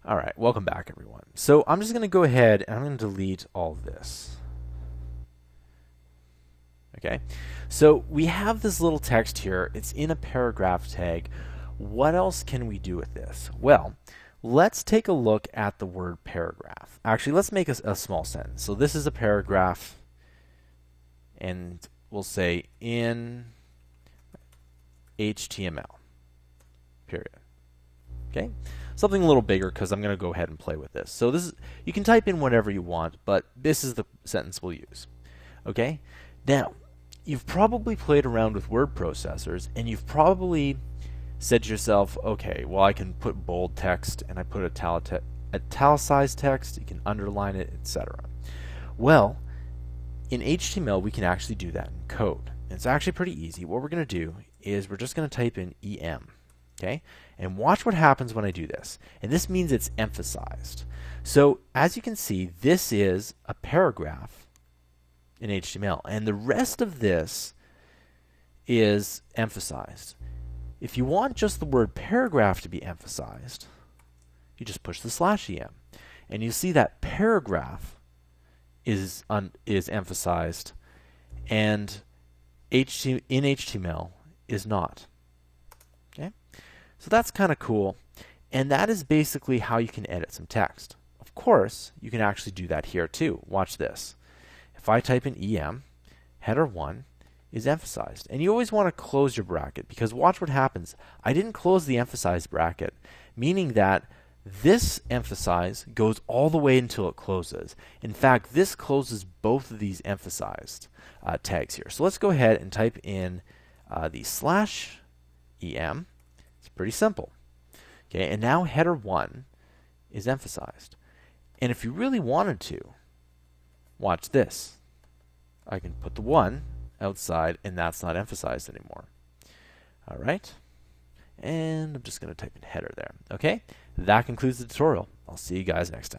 All right, welcome back, everyone. So I'm just going to go ahead and I'm going to delete all of this. Okay, so we have this little text here. It's in a paragraph tag. What else can we do with this? Well, let's take a look at the word paragraph. Actually, let's make a small sentence. So this is a paragraph, and we'll say in HTML, period. Okay, something a little bigger because I'm going to go ahead and play with this. So this is, you can type in whatever you want, but this is the sentence we'll use. Okay, now you've probably played around with word processors, and you've probably said to yourself, okay, well, I can put bold text and I put italicized text, you can underline it, etc. Well, in HTML, we can actually do that in code. And it's actually pretty easy. What we're going to do is we're just going to type in EM. Okay? And watch what happens when I do this. And this means it's emphasized. So as you can see, this is a paragraph in HTML. And the rest of this is emphasized. If you want just the word paragraph to be emphasized, you just push the /em. And you see that paragraph is emphasized, and in HTML is not. Okay? So that's kind of cool, and that is basically how you can edit some text. Of course, you can actually do that here too. Watch this. If I type in EM, header 1 is emphasized. And you always want to close your bracket, because watch what happens. I didn't close the emphasized bracket, meaning that this emphasize goes all the way until it closes. In fact, this closes both of these emphasized tags here. So let's go ahead and type in the /em. It's pretty simple. Okay, and now header 1 is emphasized. And if you really wanted to, watch this. I can put the 1 outside, and that's not emphasized anymore. All right. And I'm just going to type in header there. Okay, that concludes the tutorial. I'll see you guys next time.